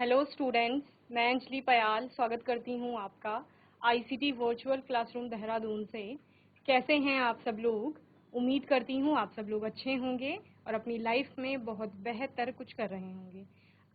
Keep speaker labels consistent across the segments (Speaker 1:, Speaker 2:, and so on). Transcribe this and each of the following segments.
Speaker 1: Hello students, मैं अंजलि पयाल स्वागत करती हूँ आपका आईसीटी वर्चुअल क्लासरूम देहरादून से। कैसे हैं आप सब लोग? उम्मीद करती हूँ आप सब लोग अच्छे होंगे और अपनी लाइफ में बहुत बेहतर कुछ कर रहे होंगे।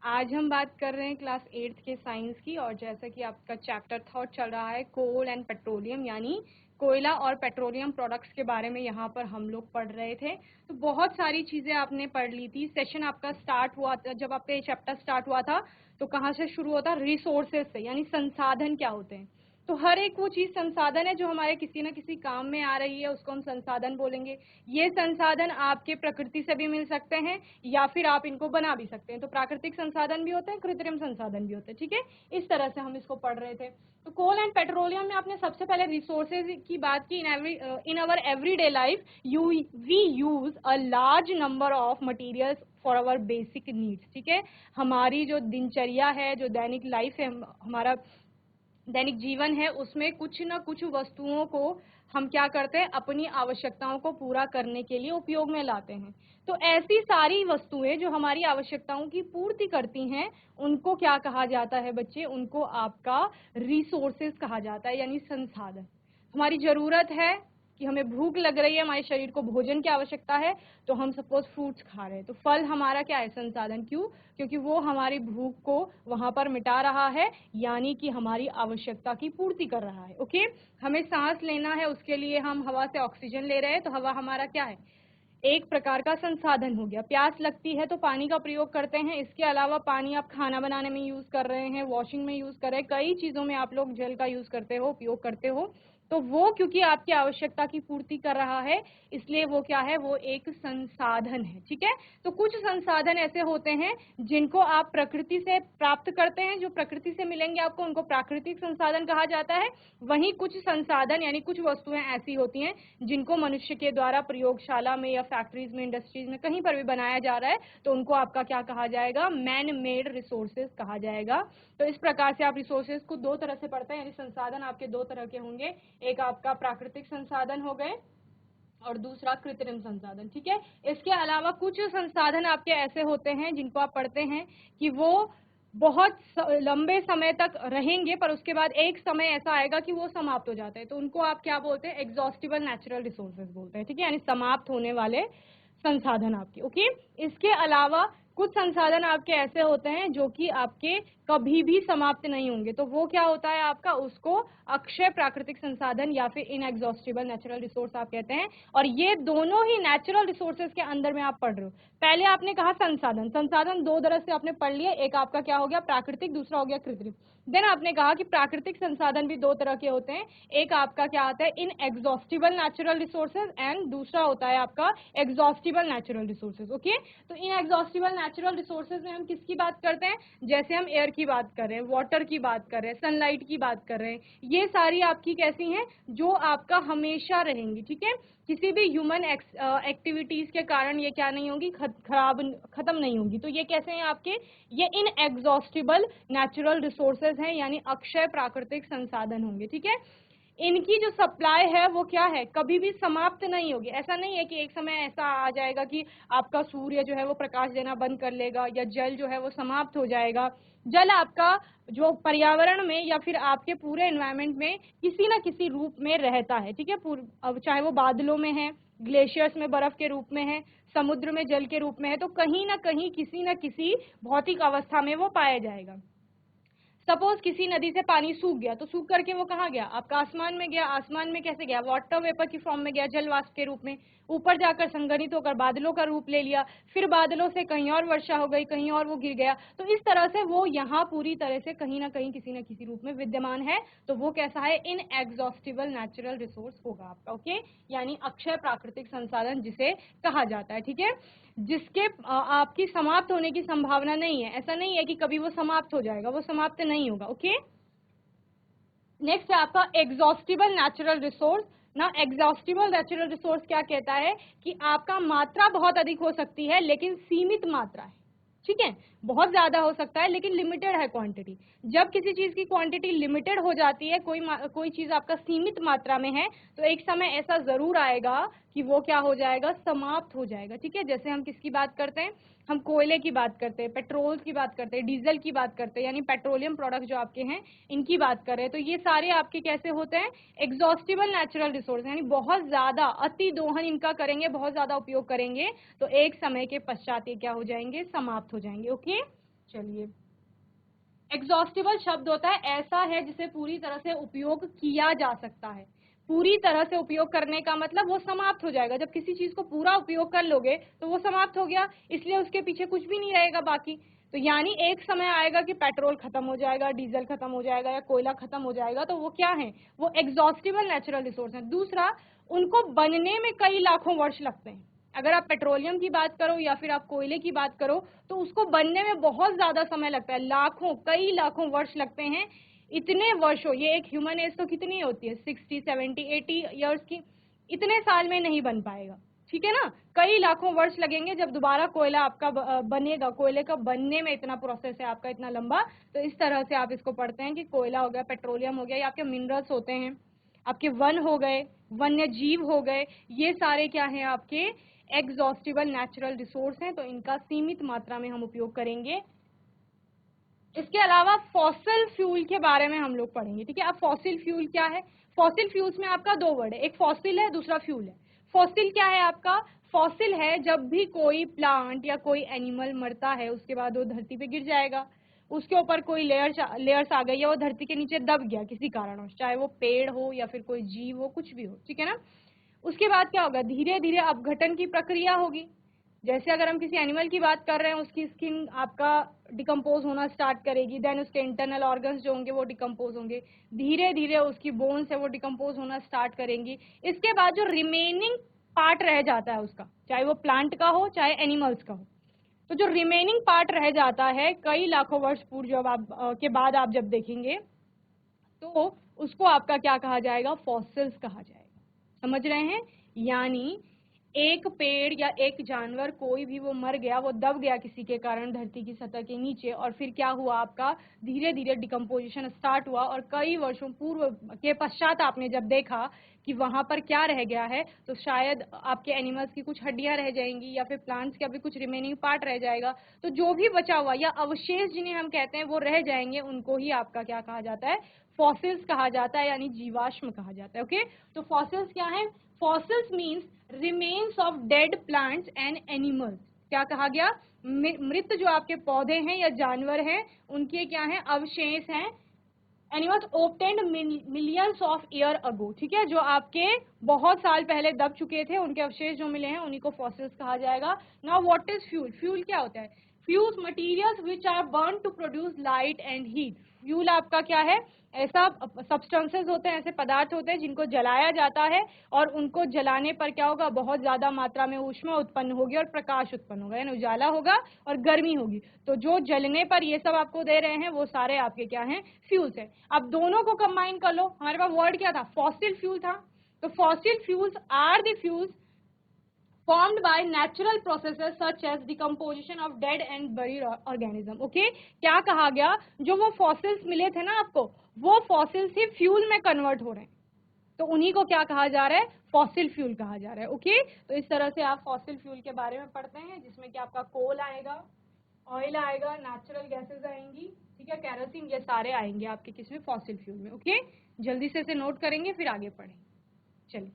Speaker 1: आज हम बात कर रहे हैं क्लास 8th के साइंस की, और जैसा कि आपका चैप्टर थॉट चल रहा है कोल एंड पेट्रोलियम, यानी कोयला और पेट्रोलियम प्रोडक्ट्स के बारे में यहाँ पर हम लोग पढ़ रहे थे। तो बहुत सारी चीज़ें आपने पढ़ ली थी। सेशन आपका स्टार्ट हुआ था, जब आपका ये चैप्टर स्टार्ट हुआ था तो कहाँ से शुरू होता है? रिसोर्सेज से, यानी संसाधन क्या होते हैं। तो हर एक वो चीज संसाधन है जो हमारे किसी न किसी काम में आ रही है, उसको हम संसाधन बोलेंगे। ये संसाधन आपके प्रकृति से भी मिल सकते हैं या फिर आप इनको बना भी सकते हैं। तो प्राकृतिक संसाधन भी होते हैं, कृत्रिम संसाधन भी होते हैं। ठीक है, इस तरह से हम इसको पढ़ रहे थे। तो कोल एंड पेट्रोलियम में आपने सबसे पहले रिसोर्सेज की बात की। In our everyday life we use a large number of materials for our basic needs. ठीक है, हमारी जो दिनचर्या है, जो दैनिक लाइफ है, हमारा दैनिक जीवन है, उसमें कुछ न कुछ वस्तुओं को हम क्या करते हैं? अपनी आवश्यकताओं को पूरा करने के लिए उपयोग में लाते हैं। तो ऐसी सारी वस्तुएं जो हमारी आवश्यकताओं की पूर्ति करती हैं, उनको क्या कहा जाता है बच्चे? उनको आपका रिसोर्सेज कहा जाता है, यानी संसाधन। हमारी जरूरत है कि हमें भूख लग रही है, हमारे शरीर को भोजन की आवश्यकता है, तो हम सपोज फ्रूट्स खा रहे हैं, तो फल हमारा क्या है? संसाधन। क्यों? क्योंकि वो हमारी भूख को वहां पर मिटा रहा है, यानी कि हमारी आवश्यकता की पूर्ति कर रहा है। ओके, हमें सांस लेना है, उसके लिए हम हवा से ऑक्सीजन ले रहे हैं, तो हवा हमारा क्या है? एक प्रकार का संसाधन हो गया। प्यास लगती है तो पानी का प्रयोग करते हैं। इसके अलावा पानी आप खाना बनाने में यूज कर रहे हैं, वॉशिंग में यूज कर रहे हैं, कई चीजों में आप लोग जल का यूज करते हो, उपयोग करते हो। तो वो क्योंकि आपकी आवश्यकता की पूर्ति कर रहा है, इसलिए वो क्या है? वो एक संसाधन है। ठीक है, तो कुछ संसाधन ऐसे होते हैं जिनको आप प्रकृति से प्राप्त करते हैं, जो प्रकृति से मिलेंगे आपको, उनको प्राकृतिक संसाधन कहा जाता है। वहीं कुछ संसाधन यानी कुछ वस्तुएं ऐसी होती हैं जिनको मनुष्य के द्वारा प्रयोगशाला में या फैक्ट्रीज में, इंडस्ट्रीज में, कहीं पर भी बनाया जा रहा है, तो उनको आपका क्या कहा जाएगा? मैन मेड रिसोर्सेज कहा जाएगा। तो इस प्रकार से आप रिसोर्सेज को दो तरह से पढ़ते हैं, यानी संसाधन आपके दो तरह के होंगे। एक आपका प्राकृतिक संसाधन हो गए और दूसरा कृत्रिम संसाधन। ठीक है, इसके अलावा कुछ संसाधन आपके ऐसे होते हैं जिनको आप पढ़ते हैं कि वो बहुत लंबे समय तक रहेंगे, पर उसके बाद एक समय ऐसा आएगा कि वो समाप्त हो जाते हैं, तो उनको आप क्या बोलते हैं? एग्जॉस्टिबल नेचुरल रिसोर्सेज बोलते हैं। ठीक है, यानी समाप्त होने वाले संसाधन आपके। ओके, इसके अलावा कुछ संसाधन आपके ऐसे होते हैं जो कि आपके कभी भी समाप्त नहीं होंगे, तो वो क्या होता है आपका? उसको अक्षय प्राकृतिक संसाधन या फिर इनएग्जॉस्टिबल नेचुरल रिसोर्स आप कहते हैं। और ये दोनों ही नेचुरल रिसोर्सेज के अंदर में आप पढ़ रहे हो। पहले आपने कहा संसाधन, संसाधन दो तरह से आपने पढ़ लिए, एक आपका क्या हो गया? प्राकृतिक, दूसरा हो गया कृत्रिम। देन आपने कहा कि प्राकृतिक संसाधन भी दो तरह के होते हैं, एक आपका क्या आता है? इनएग्जॉस्टिबल नेचुरल रिसोर्सेज, एंड दूसरा होता है आपका एग्जॉस्टिबल नेचुरल रिसोर्सेज। ओके, तो इनएग्जॉस्टिबल नेचुरल रिसोर्सेज में हम किसकी बात करते हैं? जैसे हम एयर की बात कर रहे हैं, वाटर की बात कर रहे हैं, सनलाइट की बात कर रहे हैं, ये सारी आपकी कैसी हैं? जो आपका हमेशा रहेंगी। ठीक है, किसी भी ह्यूमन एक्टिविटीज के कारण ये क्या नहीं होगी? खत्म नहीं होगी। तो ये कैसे हैं आपके? ये इनएग्जॉस्टिबल नेचुरल रिसोर्सेज हैं, यानी अक्षय प्राकृतिक संसाधन होंगे। ठीक है, इनकी जो सप्लाई है वो क्या है? कभी भी समाप्त नहीं होगी। ऐसा नहीं है कि एक समय ऐसा आ जाएगा कि आपका सूर्य जो है वो प्रकाश देना बंद कर लेगा, या जल जो है वो समाप्त हो जाएगा। जल आपका जो पर्यावरण में या फिर आपके पूरे एनवायरनमेंट में किसी न किसी रूप में रहता है। ठीक है, अब चाहे वो बादलों में है, ग्लेशियर्स में बर्फ के रूप में है, समुद्र में जल के रूप में है, तो कहीं ना कहीं किसी न किसी भौतिक अवस्था में वो पाया जाएगा। सपोज किसी नदी से पानी सूख गया, तो सूख करके वो कहाँ गया? आपका आसमान में गया। आसमान में कैसे गया? वाटर वेपर की फॉर्म में गया, जल वाष्प के रूप में। ऊपर जाकर संघनित होकर बादलों का रूप ले लिया, फिर बादलों से कहीं और वर्षा हो गई, कहीं और वो गिर गया। तो इस तरह से वो यहाँ पूरी तरह से कहीं ना कहीं किसी न किसी रूप में विद्यमान है। तो वो कैसा है? इनएग्जॉस्टिबल नेचुरल रिसोर्स होगा आपका। ओके, यानी अक्षय प्राकृतिक संसाधन जिसे कहा जाता है। ठीक है, जिसके आपकी समाप्त होने की संभावना नहीं है। ऐसा नहीं है कि कभी वो समाप्त हो जाएगा, वो समाप्त नहीं होगा। ओके, नेक्स्ट है आपका एग्जॉस्टिबल नेचुरल रिसोर्स ना। एग्जॉस्टिबल नेचुरल रिसोर्स क्या कहता है? कि आपका मात्रा बहुत अधिक हो सकती है लेकिन सीमित मात्रा है। ठीक है, बहुत ज्यादा हो सकता है लेकिन लिमिटेड है क्वांटिटी। जब किसी चीज की क्वांटिटी लिमिटेड हो जाती है, कोई चीज आपका सीमित मात्रा में है, तो एक समय ऐसा जरूर आएगा कि वो क्या हो जाएगा, समाप्त हो जाएगा। ठीक है, जैसे हम किसकी बात करते हैं, हम कोयले की बात करते हैं, पेट्रोल की बात करते हैं, डीजल की बात करते हैं, यानी पेट्रोलियम प्रोडक्ट जो आपके हैं इनकी बात कर रहे हैं। तो ये सारे आपके कैसे होते हैं, एग्जॉस्टिबल नेचुरल रिसोर्स, यानी बहुत ज्यादा अति दोहन इनका करेंगे, बहुत ज्यादा उपयोग करेंगे तो एक समय के पश्चात ये क्या हो जाएंगे, समाप्त हो जाएंगे। ओके, चलिए, एग्जॉस्टिबल शब्द होता है ऐसा है जिसे पूरी तरह से उपयोग किया जा सकता है। पूरी तरह से उपयोग करने का मतलब वो समाप्त हो जाएगा। जब किसी चीज को पूरा उपयोग कर लोगे तो वो समाप्त हो गया, इसलिए उसके पीछे कुछ भी नहीं रहेगा बाकी। तो यानी एक समय आएगा कि पेट्रोल खत्म हो जाएगा, डीजल खत्म हो जाएगा या कोयला खत्म हो जाएगा, तो वो क्या है, वो एग्जॉस्टिबल नेचुरल रिसोर्स है। दूसरा, उनको बनने में कई लाखों वर्ष लगते हैं। अगर आप पेट्रोलियम की बात करो या फिर आप कोयले की बात करो तो उसको बनने में बहुत ज्यादा समय लगता है, लाखों, कई लाखों वर्ष लगते हैं। इतने वर्षों, ये एक ह्यूमन एज तो कितनी होती है, 60, 70, 80 ईयर्स की, इतने साल में नहीं बन पाएगा। ठीक है ना, कई लाखों वर्ष लगेंगे जब दोबारा कोयला आपका बनेगा। कोयले का बनने में इतना प्रोसेस है आपका, इतना लंबा। तो इस तरह से आप इसको पढ़ते हैं कि कोयला हो गया, पेट्रोलियम हो गया, ये आपके मिनरल्स होते हैं, आपके वन हो गए, वन्य जीव हो गए, ये सारे क्या है आपके एग्जॉस्टिबल नेचुरल रिसोर्स हैं। तो इनका सीमित मात्रा में हम उपयोग करेंगे। इसके अलावा फॉसिल फ्यूल के बारे में हम लोग पढ़ेंगे। ठीक है, अब फॉसिल फ्यूल क्या है, फॉसिल फ्यूल्स में आपका दो वर्ड है, एक फॉसिल है, दूसरा फ्यूल है। फॉसिल क्या है आपका, फॉसिल है जब भी कोई प्लांट या कोई एनिमल मरता है उसके बाद वो धरती पे गिर जाएगा, उसके ऊपर कोई लेयर्स आ गई या वो धरती के नीचे दब गया किसी कारणवश, चाहे वो पेड़ हो या फिर कोई जीव हो, कुछ भी हो। ठीक है ना, उसके बाद क्या होगा, धीरे धीरे अपघटन की प्रक्रिया होगी। जैसे अगर हम किसी एनिमल की बात कर रहे हैं, उसकी स्किन आपका डिकम्पोज होना स्टार्ट करेगी, देन उसके इंटरनल ऑर्गन्स जो होंगे वो डिकम्पोज होंगे, धीरे धीरे उसकी बोन्स है वो डिकम्पोज होना स्टार्ट करेंगी। इसके बाद जो रिमेनिंग पार्ट रह जाता है उसका, चाहे वो प्लांट का हो चाहे एनिमल्स का हो, तो जो रिमेनिंग पार्ट रह जाता है कई लाखों वर्ष पूर्व जब आप के बाद आप जब देखेंगे तो उसको आपका क्या कहा जाएगा, फॉसिल्स कहा जाएगा। समझ रहे हैं, यानी एक पेड़ या एक जानवर कोई भी वो मर गया, वो दब गया किसी के कारण धरती की सतह के नीचे, और फिर क्या हुआ आपका, धीरे धीरे डिकम्पोजिशन स्टार्ट हुआ, और कई वर्षों पूर्व के पश्चात आपने जब देखा कि वहां पर क्या रह गया है, तो शायद आपके एनिमल्स की कुछ हड्डियां रह जाएंगी या फिर प्लांट्स का भी कुछ रिमेनिंग पार्ट रह जाएगा। तो जो भी बचा हुआ या अवशेष जिन्हें हम कहते हैं वो रह जाएंगे, उनको ही आपका क्या कहा जाता है, फॉसिल्स कहा जाता है, यानी जीवाश्म कहा जाता है। ओके, तो फॉसिल्स क्या है, fossils means remains of dead plants and animals. क्या कहा गया, मृत जो आपके पौधे हैं या जानवर हैं उनके क्या है, अवशेष हैं, animals obtained millions of year ago. ठीक है, जो आपके बहुत साल पहले दब चुके थे उनके अवशेष जो मिले हैं उन्हीं को फॉसिल्स कहा जाएगा। Now what is fuel, fuel क्या होता है, fuels materials which are burn to produce light and heat. Fuel आपका क्या है, ऐसा सब्सटेंसेस होते हैं, ऐसे पदार्थ होते हैं जिनको जलाया जाता है, और उनको जलाने पर क्या होगा, बहुत ज्यादा मात्रा में ऊष्मा उत्पन्न होगी और प्रकाश उत्पन्न होगा, यानी उजाला होगा और गर्मी होगी। तो जो जलने पर ये सब आपको दे रहे हैं वो सारे आपके क्या हैं, फ्यूल्स हैं। अब दोनों को कंबाइन कर लो, हमारे पास वर्ड क्या था, फॉसिल फ्यूल था। तो fossil fuels are the fuels formed by natural processes such as decomposition of dead and buried organism. Okay, क्या कहा गया, जो वो फॉसिल्स मिले थे ना आपको, वो फॉसिल्स ही फ्यूल में कन्वर्ट हो रहे हैं, तो उन्हीं को क्या कहा जा रहा है, फॉसिल फ्यूल कहा जा रहा है। ओके, तो इस तरह से आप फॉसिल फ्यूल के बारे में पढ़ते हैं, जिसमें कि आपका कोल आएगा, ऑयल आएगा, नेचुरल गैसेस आएंगी, ठीक है, कैरोसिन, ये सारे आएंगे आपके किसमें, फॉसिल फ्यूल में। ओके, जल्दी से इसे नोट करेंगे फिर आगे पढ़ेंगे। चलिए,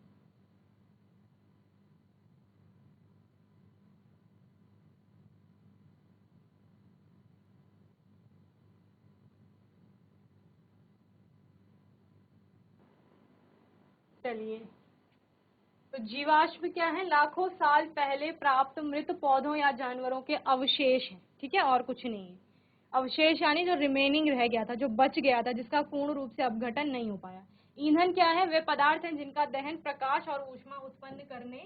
Speaker 1: चलिए, तो जीवाश्म क्या है, लाखों साल पहले प्राप्त मृत पौधों या जानवरों के अवशेष हैं। ठीक है, और कुछ नहीं है। अवशेष यानी जो रिमेनिंग रह गया था, जो बच गया था, जिसका पूर्ण रूप से अपघटन नहीं हो पाया। ईंधन क्या है, वे पदार्थ हैं जिनका दहन प्रकाश और ऊष्मा उत्पन्न करने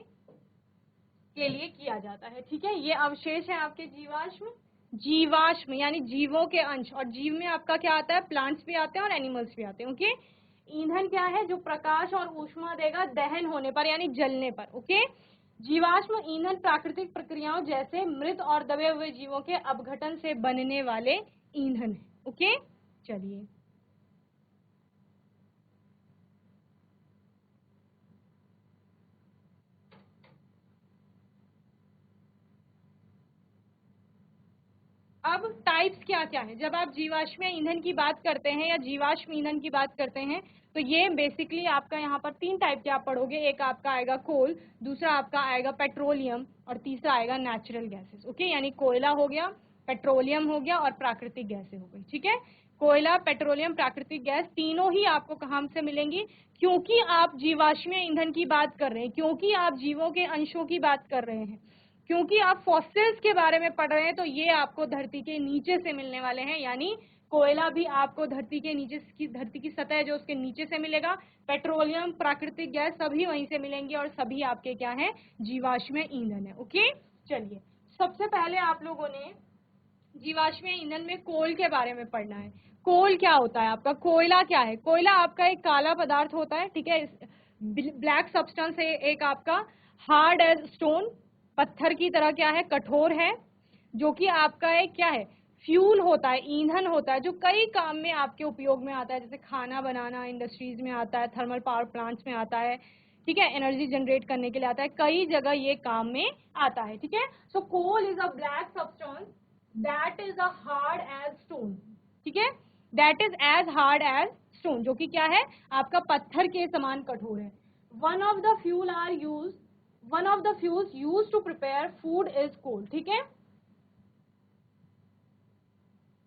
Speaker 1: के लिए किया जाता है। ठीक है, ये अवशेष है आपके जीवाश्म। जीवाश्म यानी जीवों के अंश, और जीव में आपका क्या आता है, प्लांट्स भी आते हैं और एनिमल्स भी आते हैं। ओके, ईंधन क्या है, जो प्रकाश और ऊष्मा देगा दहन होने पर यानी जलने पर। ओके, जीवाश्म ईंधन प्राकृतिक प्रक्रियाओं जैसे मृत और दबे हुए जीवों के अपघटन से बनने वाले ईंधन है। ओके, चलिए, अब टाइप्स क्या क्या है, जब आप जीवाश्म ईंधन की बात करते हैं या जीवाश्म ईंधन की बात करते हैं तो ये बेसिकली आपका यहाँ पर 3 टाइप के आप पढ़ोगे। एक आपका आएगा कोल, दूसरा आपका आएगा पेट्रोलियम और तीसरा आएगा नेचुरल गैसेस। ओके, यानी कोयला हो गया, पेट्रोलियम हो गया और प्राकृतिक गैसें हो गई। ठीक है, कोयला, पेट्रोलियम, प्राकृतिक गैस तीनों ही आपको कहाँ से मिलेंगी, क्योंकि आप जीवाश्म ईंधन की बात कर रहे हैं, क्योंकि आप जीवों के अंशों की बात कर रहे हैं, क्योंकि आप फॉसिल्स के बारे में पढ़ रहे हैं, तो ये आपको धरती के नीचे से मिलने वाले हैं। यानी कोयला भी आपको धरती के नीचे की, धरती की सतह जो उसके नीचे से मिलेगा, पेट्रोलियम, प्राकृतिक गैस सभी वहीं से मिलेंगे और सभी आपके क्या है, जीवाश्म ईंधन है। ओके, चलिए सबसे पहले आप लोगों ने जीवाश्म ईंधन में कोल के बारे में पढ़ना है। कोल क्या होता है आपका, कोयला क्या है, कोयला आपका एक काला पदार्थ होता है। ठीक है, ब्लैक सब्सटेंस है, एक आपका हार्ड एज स्टोन, पत्थर की तरह क्या है, कठोर है, जो कि आपका एक क्या है, फ्यूल होता है, ईंधन होता है, जो कई काम में आपके उपयोग में आता है, जैसे खाना बनाना इंडस्ट्रीज में आता है, थर्मल पावर प्लांट्स में आता है। ठीक है, एनर्जी जनरेट करने के लिए आता है, कई जगह ये काम में आता है। ठीक है, so coal is a black substance that is a hard as stone. ठीक है, that is as hard as stone, जो कि क्या है, आपका पत्थर के समान कठोर है। One of the fuel are use, one of the fuels use to prepare food is coal. ठीक है,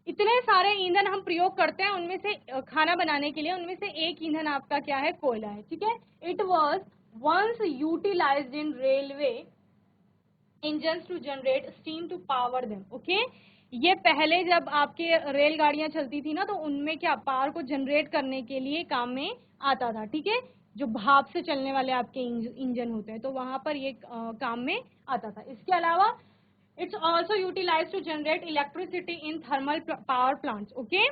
Speaker 1: इतने सारे ईंधन हम प्रयोग करते हैं, उनमें से खाना बनाने के लिए उनमें से एक ईंधन आपका क्या है, कोयला है। ठीक है, it was once utilised in railway engine to generate steam to power them. Okay, ये पहले जब आपके रेलगाड़ियां चलती थी ना, तो उनमें क्या पावर को जनरेट करने के लिए काम में आता था। ठीक है, जो भाप से चलने वाले आपके इंजन होते हैं, तो वहां पर ये काम में आता था। इसके अलावा it's also utilise to generate electricity in thermal power plants. Okay,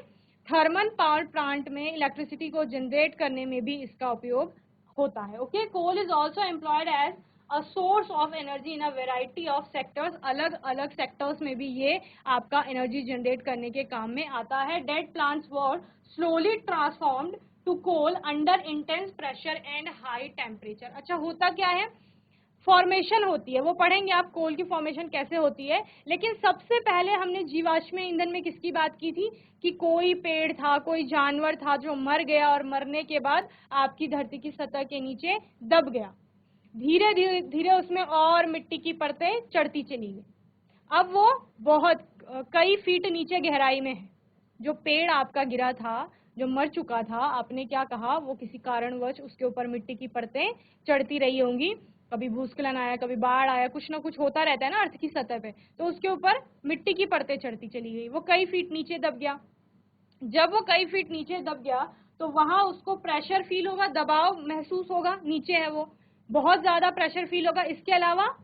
Speaker 1: thermal power plant में इलेक्ट्रिसिटी को जनरेट करने में भी इसका उपयोग होता है। Okay, coal is also employed as a source of energy in a variety of sectors, अलग अलग सेक्टर्स में भी ये आपका एनर्जी जनरेट करने के काम में आता है। Dead plants were slowly transformed to coal under intense pressure and high temperature. अच्छा, होता क्या है, फॉर्मेशन होती है, वो पढ़ेंगे आप कोल की फॉर्मेशन कैसे होती है। लेकिन सबसे पहले हमने जीवाश्म ईंधन में किसकी बात की थी, कि कोई पेड़ था, कोई जानवर था जो मर गया और मरने के बाद आपकी धरती की सतह के नीचे दब गया, धीरे धीरे धीरे उसमें और मिट्टी की परतें चढ़ती चली गई। अब वो बहुत कई फीट नीचे गहराई में है। जो पेड़ आपका गिरा था, जो मर चुका था, आपने क्या कहा, वो किसी कारणवश उसके ऊपर मिट्टी की परतें चढ़ती रही होंगी, कभी भूस्खलन आया, कभी बाढ़ आया, कुछ ना कुछ होता रहता है ना अर्थ की सतह पे, तो उसके ऊपर मिट्टी की परतें चढ़ती चली गई, वो कई फीट नीचे दब गया। जब वो कई फीट नीचे दब गया तो वहां उसको प्रेशर फील होगा, दबाव महसूस होगा, नीचे है वो, बहुत ज्यादा प्रेशर फील होगा। इसके अलावा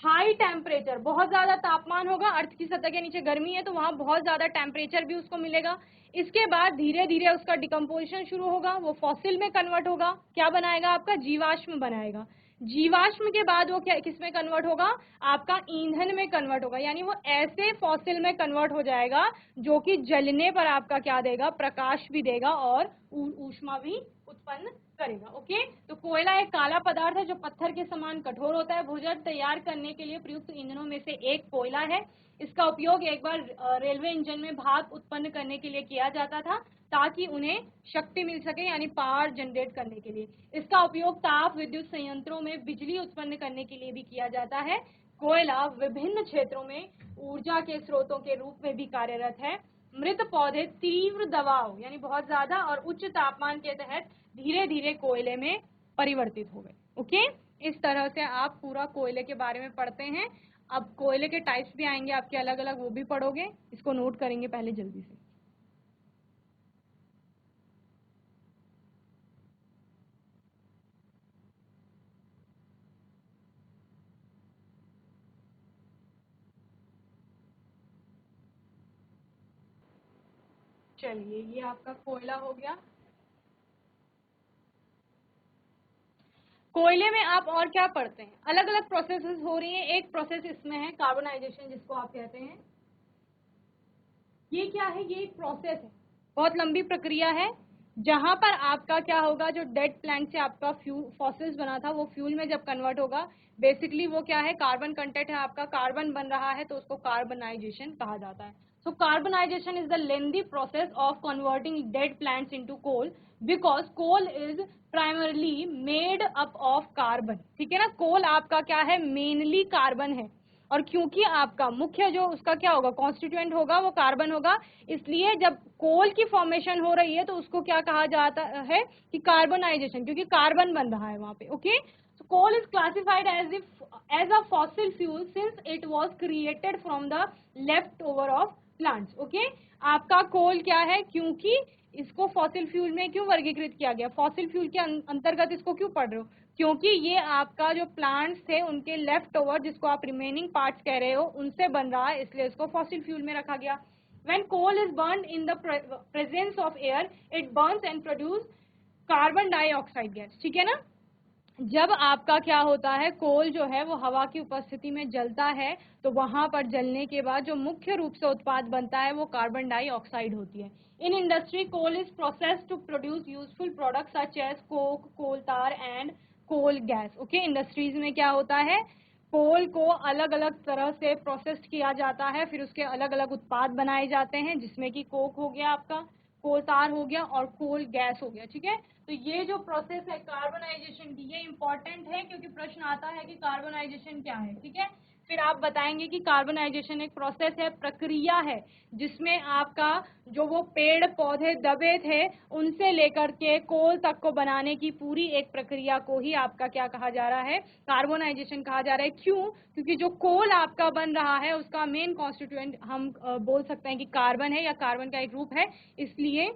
Speaker 1: हाई टेम्परेचर, बहुत ज्यादा तापमान होगा, अर्थ की सतह के नीचे गर्मी है तो वहां बहुत ज्यादा टेम्परेचर भी उसको मिलेगा। इसके बाद धीरे धीरे उसका डिकम्पोजिशन शुरू होगा, वो फॉसिल में कन्वर्ट होगा, क्या बनाएगा, आपका जीवाश्म बनाएगा। जीवाश्म के बाद वो क्या, किस में कन्वर्ट होगा, आपका ईंधन में कन्वर्ट होगा, यानी वो ऐसे फॉसिल में कन्वर्ट हो जाएगा जो कि जलने पर आपका क्या देगा, प्रकाश भी देगा और ऊष्मा भी उत्पन्न करेगा। ओके, तो कोयला एक काला पदार्थ है जो पत्थर के समान कठोर होता है। भोजन तैयार करने के लिए प्रयुक्त ईंधनों में से एक कोयला है। इसका उपयोग एक बार रेलवे इंजन में भाप उत्पन्न करने के लिए किया जाता था, ताकि उन्हें शक्ति मिल सके, यानी पावर जनरेट करने के लिए। इसका उपयोग ताप विद्युत संयंत्रों में बिजली उत्पन्न करने के लिए भी किया जाता है। कोयला विभिन्न क्षेत्रों में ऊर्जा के स्रोतों के रूप में भी कार्यरत है। मृत पौधे तीव्र दबाव यानी बहुत ज्यादा और उच्च तापमान के तहत धीरे धीरे कोयले में परिवर्तित हो गए। ओके, इस तरह से आप पूरा कोयले के बारे में पढ़ते हैं। अब कोयले के टाइप्स भी आएंगे आपके अलग अलग, वो भी पढ़ोगे, इसको नोट करेंगे पहले जल्दी से। चलिए, ये आपका कोयला हो गया। कोयले में आप और क्या पढ़ते हैं, अलग अलग प्रोसेसेस हो रही हैं। एक प्रोसेस इसमें है कार्बोनाइजेशन, जिसको आप कहते हैं। ये क्या है, ये एक प्रोसेस है, बहुत लंबी प्रक्रिया है जहां पर आपका क्या होगा, जो डेड प्लांट से आपका फॉसिल्स बना था वो फ्यूल में जब कन्वर्ट होगा, बेसिकली वो क्या है, कार्बन कंटेंट है आपका, कार्बन बन रहा है तो उसको कार्बनाइजेशन कहा जाता है। So carbonization is the lengthy process of converting dead plants into coal, because coal is primarily made up of carbon. ठीक है ना, कोल आपका क्या है, मेनली कार्बन है, और क्योंकि आपका मुख्य जो उसका क्या होगा, कॉन्स्टिट्यूएंट होगा वो कार्बन होगा, इसलिए जब कोल की फॉर्मेशन हो रही है तो उसको क्या कहा जाता है कि कार्बनाइजेशन, क्योंकि कार्बन बन रहा है वहां पे। Okay, so coal is classified as a fossil fuel since it was created from the leftover of plants. Okay, आपका कोल क्या है, क्योंकि इसको फॉसिल फ्यूल में क्यों वर्गीकृत किया गया, फॉसिल फ्यूल के अंतर्गत इसको क्यों पढ़ रहे हो, क्योंकि ये आपका जो प्लांट्स थे उनके लेफ्ट ओवर, जिसको आप रिमेनिंग पार्ट्स कह रहे हो, उनसे बन रहा है, इसलिए इसको फॉसिल फ्यूल में रखा गया। When coal is burned in the presence of air, it burns and produce carbon dioxide gas. ठीक है ना, जब आपका क्या होता है, कोल जो है वो हवा की उपस्थिति में जलता है, तो वहां पर जलने के बाद जो मुख्य रूप से उत्पाद बनता है वो कार्बन डाइऑक्साइड होती है। In industry coal is process to produce useful products such as coke, coal tar and coal gas. Okay, industries में क्या होता है, कोल को अलग अलग तरह से प्रोसेस किया जाता है, फिर उसके अलग अलग उत्पाद बनाए जाते हैं, जिसमें कि कोक हो गया आपका, कोल तार हो गया और कोल गैस हो गया। ठीक है, तो ये जो प्रोसेस है कार्बनाइजेशन की, ये इंपॉर्टेंट है क्योंकि प्रश्न आता है कि कार्बनाइजेशन क्या है। ठीक है, फिर आप बताएंगे कि कार्बनाइजेशन एक प्रोसेस है, प्रक्रिया है, जिसमें आपका जो वो पेड़ पौधे दबे थे उनसे लेकर के कोल तक को बनाने की पूरी एक प्रक्रिया को ही आपका क्या कहा जा रहा है, कार्बनाइजेशन कहा जा रहा है। क्यों, क्योंकि जो कोल आपका बन रहा है उसका मेन कॉन्स्टिट्यूएंट हम बोल सकते हैं कि कार्बन है, या कार्बन का एक रूप है, इसलिए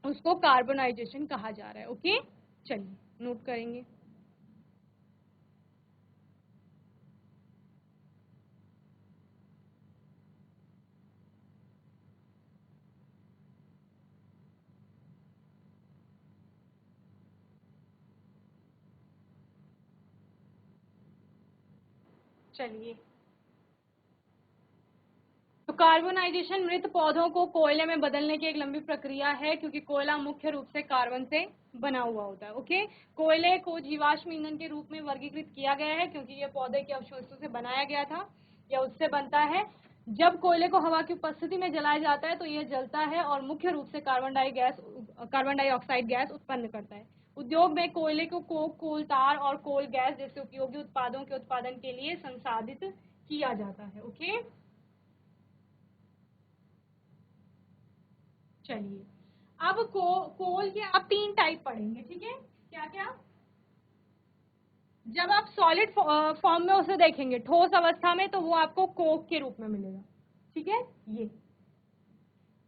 Speaker 1: उसको कार्बनाइजेशन कहा जा रहा है। ओके, चलिए नोट करेंगे। चलिए, तो कार्बनाइजेशन मृत पौधों को कोयले में बदलने की एक लंबी प्रक्रिया है, क्योंकि कोयला मुख्य रूप से कार्बन से बना हुआ होता है। ओके, कोयले को जीवाश्म ईंधन के रूप में वर्गीकृत किया गया है, क्योंकि ये पौधे के अवशेषों से बनाया गया था या उससे बनता है। जब कोयले को हवा की उपस्थिति में जलाया जाता है तो यह जलता है और मुख्य रूप से कार्बन डाइऑक्साइड गैस उत्पन्न करता है। उद्योग में कोयले को कोक, कोल तार और कोल गैस जैसे उपयोगी उत्पादों के उत्पादन के लिए संसाधित किया जाता है। ओके, चलिए, अब कोल के आप 3 टाइप पढ़ेंगे। ठीक है, क्या क्या, जब आप सॉलिड फॉर्म में उसे देखेंगे, ठोस अवस्था में, तो वो आपको कोक के रूप में मिलेगा। ठीक है, ये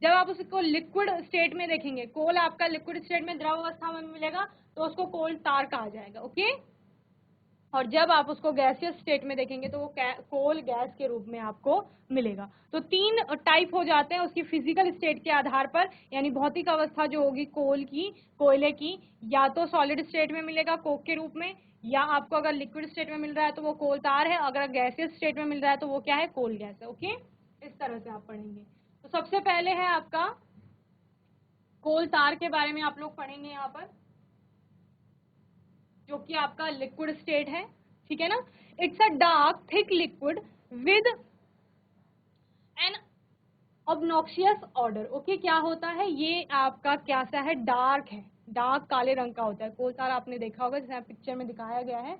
Speaker 1: जब आप उसको लिक्विड स्टेट में देखेंगे, कोल आपका लिक्विड स्टेट में द्रव अवस्था में मिलेगा तो उसको कोल तार कहा जाएगा। ओके, और जब आप उसको गैसियस स्टेट में देखेंगे तो वो कोल गैस के रूप में आपको मिलेगा। तो 3 टाइप हो जाते हैं उसकी फिजिकल स्टेट के आधार पर, यानी भौतिक अवस्था जो होगी कोल की, कोयले की, या तो सॉलिड स्टेट में मिलेगा कोक के रूप में, या आपको अगर लिक्विड स्टेट में मिल रहा है तो वो कोल तार है, अगर गैसियस स्टेट में मिल रहा है तो वो क्या है, कोल गैस है। ओके, इस तरह से आप पढ़ेंगे। तो सबसे पहले है आपका कोल तार के बारे में आप लोग पढ़ेंगे यहाँ पर, जो कि आपका लिक्विड स्टेट है। ठीक है ना, it's a dark thick liquid with an obnoxious odour. Okay, क्या होता है, ये आपका कैसा है, डार्क है, डार्क काले रंग का होता है। कोल तार आपने देखा होगा, जैसे पिक्चर में दिखाया गया है,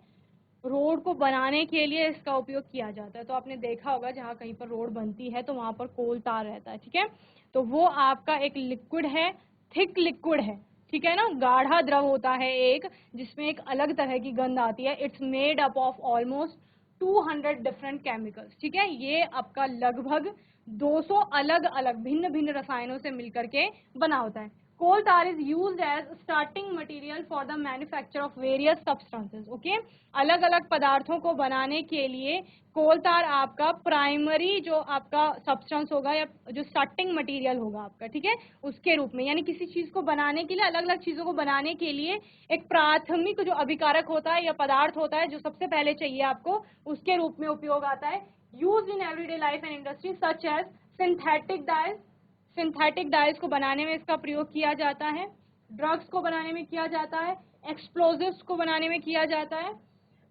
Speaker 1: रोड को बनाने के लिए इसका उपयोग किया जाता है। तो आपने देखा होगा जहाँ कहीं पर रोड बनती है तो वहां पर कोल तार रहता है। ठीक है, तो वो आपका एक लिक्विड है, थिक लिक्विड है। ठीक है ना, गाढ़ा द्रव होता है एक, जिसमें एक अलग तरह की गंध आती है। It's made up of almost 200 different chemicals. ठीक है, ये आपका लगभग 200 अलग अलग भिन्न भिन्न रसायनों से मिलकर के बना होता है। कोल tar is used as starting material for the manufacture of various substances. Okay, अलग अलग पदार्थों को बनाने के लिए कोल तार आपका प्राइमरी जो आपका सब्सटेंस होगा या जो स्टार्टिंग मटेरियल होगा आपका, ठीक है, उसके रूप में, यानी किसी चीज को बनाने के लिए, अलग अलग चीजों को बनाने के लिए एक प्राथमिक जो अभिकारक होता है या पदार्थ होता है जो सबसे पहले चाहिए आपको, उसके रूप में उपयोग आता है। Use in everyday life and industry such as synthetic dyes, synthetic dyes को बनाने में इसका प्रयोग किया जाता है। ड्रग्स को बनाने में किया जाता है, एक्सप्लोजिव्स को बनाने में किया जाता है,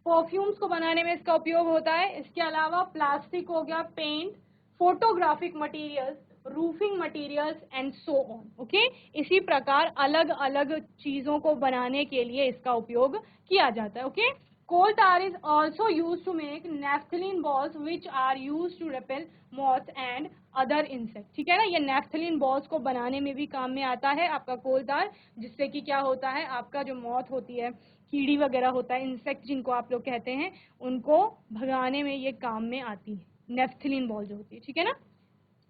Speaker 1: परफ्यूम्स को बनाने में इसका उपयोग होता है। इसके अलावा प्लास्टिक हो गया, paint, photographic materials, roofing materials and so on. Okay, इसी प्रकार अलग अलग चीजों को बनाने के लिए इसका उपयोग किया जाता है। Okay, coal tar is also used to make naphthalene balls which are used to repel moths and other insects। ठीक है ना, ये naphthalene balls को बनाने में भी काम में आता है आपका कोल तार, जिससे कि क्या होता है, आपका जो मॉथ होती है, कीड़ी वगैरह होता है, इंसेक्ट जिनको आप लोग कहते हैं, उनको भगाने में ये काम में आती है, नेफ्थलीन बॉल जो होती है। ठीक है ना।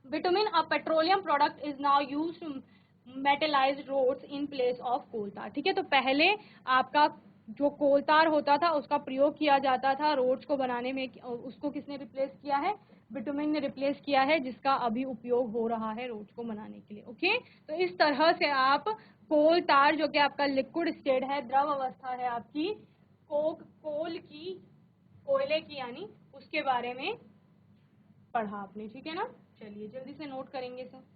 Speaker 1: Bitumen, a petroleum product, is now used to metalise roads in place of coal tar. ठीक है, तो पहले आपका जो कोल तार होता था उसका प्रयोग किया जाता था रोड्स को बनाने में, उसको किसने रिप्लेस किया है, बिटुमिन ने रिप्लेस किया है, जिसका अभी उपयोग हो रहा है रोड्स को बनाने के लिए। ओके, तो इस तरह से आप कोल तार जो कि आपका लिक्विड स्टेट है, द्रव अवस्था है आपकी, कोल की, कोयले की यानी, उसके बारे में पढ़ा आपने। ठीक है ना, चलिए जल्दी से नोट करेंगे सर।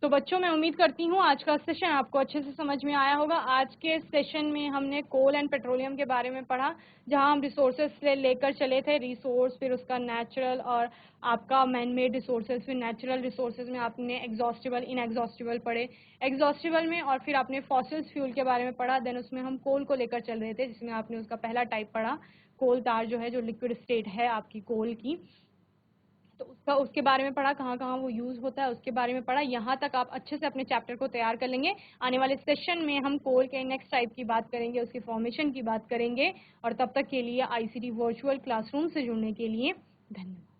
Speaker 1: तो बच्चों, मैं उम्मीद करती हूँ आज का सेशन आपको अच्छे से समझ में आया होगा। आज के सेशन में हमने कोल एंड पेट्रोलियम के बारे में पढ़ा, जहाँ हम रिसोर्सेज से लेकर चले थे, रिसोर्स, फिर उसका नेचुरल और आपका मैन मेड रिसोर्सेज, फिर नेचुरल रिसोर्सेज में आपने एग्जॉस्टिबल, इनएग्जॉस्टिबल पढ़े, एग्जॉस्टिबल में, और फिर आपने फॉसिल्स फ्यूल के बारे में पढ़ा। देन उसमें हम कोल को लेकर चल रहे थे, जिसमें आपने उसका पहला टाइप पढ़ा, कोल तार जो है, जो लिक्विड स्टेट है आपकी कोल की, तो उसका, उसके बारे में पढ़ा, कहाँ कहाँ वो यूज होता है उसके बारे में पढ़ा। यहाँ तक आप अच्छे से अपने चैप्टर को तैयार कर लेंगे। आने वाले सेशन में हम कोल के नेक्स्ट टाइप की बात करेंगे, उसकी फॉर्मेशन की बात करेंगे। और तब तक के लिए आईसीटी वर्चुअल क्लासरूम से जुड़ने के लिए धन्यवाद।